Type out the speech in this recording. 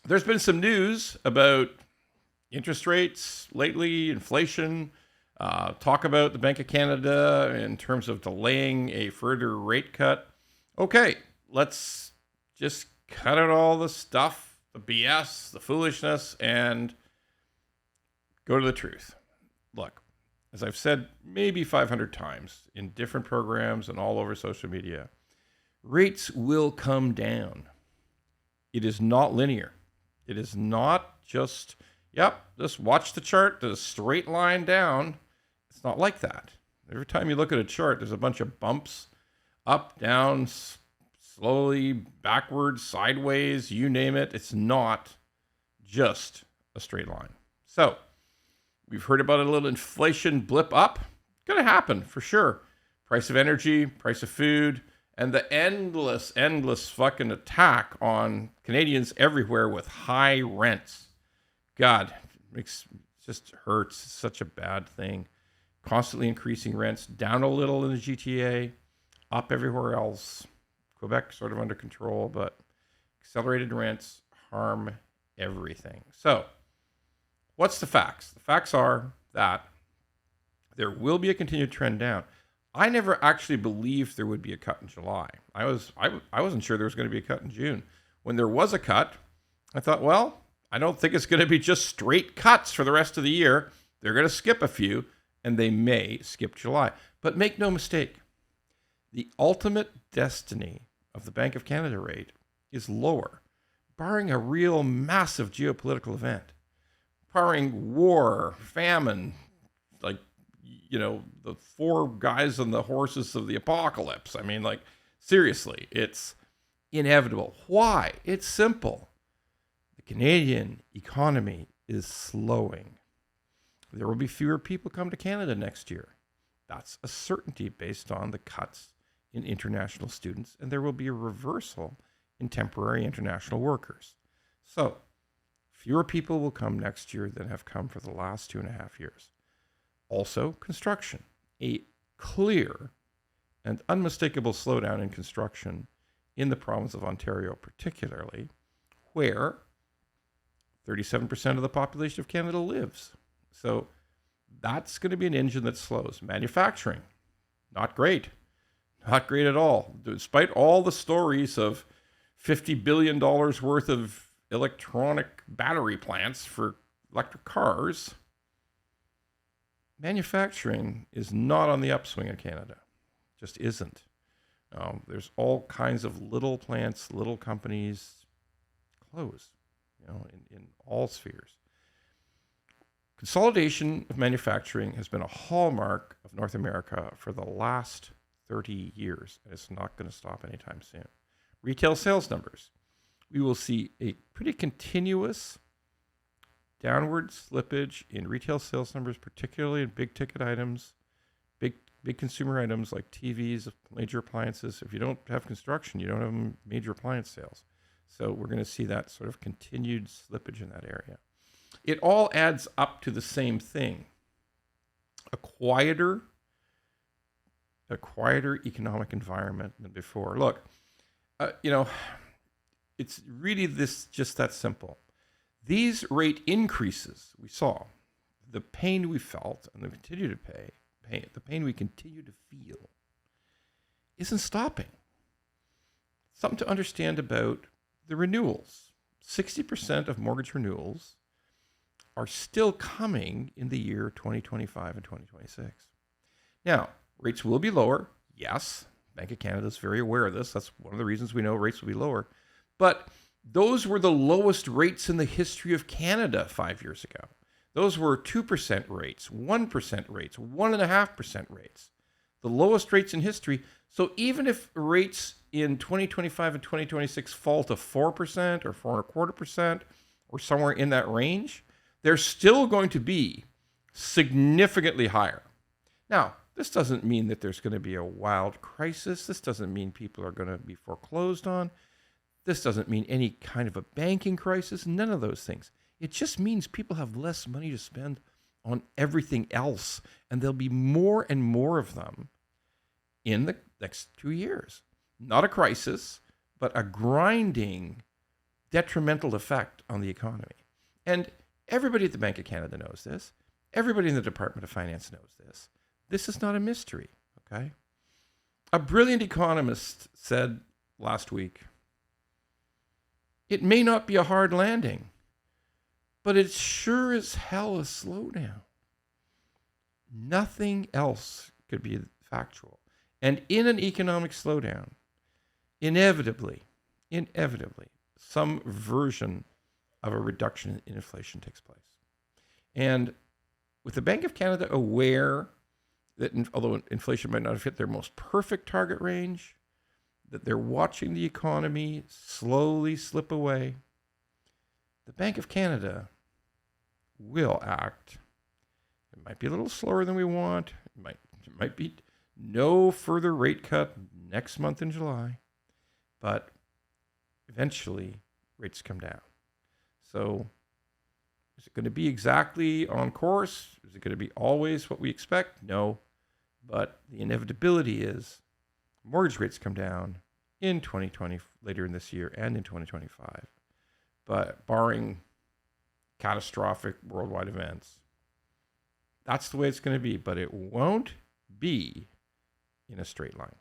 There's been some news about interest rates lately, inflation, talk about the Bank of Canada in terms of delaying a further rate cut. Okay, let's just cut out all the stuff, the BS, the foolishness, and go to the truth. Look, as I've said maybe 500 times in different programs and all over social media, rates will come down. It is not linear. It is not just, just watch the chart, there's a straight line down. It's not like that. Every time you look at a chart, there's a bunch of bumps, up, down, slowly, backwards, sideways, you name it. It's not just a straight line. So, we've heard about a little inflation blip up. Going to happen for sure. Price of energy, price of food, and the endless fucking attack on Canadians everywhere with high rents. God, it just hurts. It's such a bad thing. Constantly increasing rents, down a little in the GTA, up everywhere else. Quebec sort of under control, but accelerated rents harm everything. So, what's the facts? The facts are that there will be a continued trend down. I never actually believed there would be a cut in July. I wasn't sure there was going to be a cut in June. When there was a cut, I thought, well, I don't think it's going to be just straight cuts for the rest of the year. They're going to skip a few, and they may skip July. But make no mistake, the ultimate destiny of the Bank of Canada rate is lower, barring a real massive geopolitical event, barring war, famine, like, the four guys on the horses of the apocalypse. I mean, like, seriously, it's inevitable. Why? It's simple. The Canadian economy is slowing. There will be fewer people come to Canada next year. That's a certainty based on the cuts in international students, and there will be a reversal in temporary international workers. So, fewer people will come next year than have come for the last 2.5 years. Also, construction. A clear and unmistakable slowdown in construction in the province of Ontario, particularly, where 37% of the population of Canada lives. So that's going to be an engine that slows. Manufacturing, not great. Not great at all. Despite all the stories of $50 billion worth of electronic battery plants for electric cars, manufacturing is not on the upswing in Canada. Just isn't. There's all kinds of little plants, little companies close, in all spheres. Consolidation of manufacturing has been a hallmark of North America for the last 30 years, and it's not going to stop anytime soon. Retail sales numbers. We will see a pretty continuous downward slippage in retail sales numbers, particularly in big ticket items, big consumer items like TVs, major appliances. If you don't have construction, you don't have major appliance sales. So we're going to see that sort of continued slippage in that area. It all adds up to the same thing. A quieter economic environment than before. Look, it's really just that simple. These rate increases we saw, the pain we felt and the pain we continue to feel isn't stopping. Something to understand about the renewals. 60% of mortgage renewals are still coming in the year 2025 and 2026. Now, rates will be lower. Yes, Bank of Canada is very aware of this. That's one of the reasons we know rates will be lower. But those were the lowest rates in the history of Canada 5 years ago. Those were 2% rates, 1% rates, 1.5% rates, the lowest rates in history. So even if rates in 2025 and 2026 fall to 4% or 4.25% or somewhere in that range, they're still going to be significantly higher. Now, this doesn't mean that there's going to be a wild crisis. This doesn't mean people are going to be foreclosed on. This doesn't mean any kind of a banking crisis. None of those things. It just means people have less money to spend on everything else, and there'll be more and more of them in the next 2 years. Not a crisis, but a grinding detrimental effect on the economy. And everybody at the Bank of Canada knows this. Everybody in the Department of Finance knows this. This is not a mystery, okay? A brilliant economist said last week, it may not be a hard landing, but it's sure as hell a slowdown. Nothing else could be factual. And in an economic slowdown, inevitably, some version of a reduction in inflation takes place. And with the Bank of Canada aware that although inflation might not have hit their most perfect target range, that they're watching the economy slowly slip away, the Bank of Canada will act. It might be a little slower than we want. It might be no further rate cut next month in July, but eventually rates come down. So is it going to be exactly on course? Is it going to be always what we expect? No. But the inevitability is mortgage rates come down in 2020, later in this year, and in 2025. But barring catastrophic worldwide events, that's the way it's going to be. But it won't be in a straight line.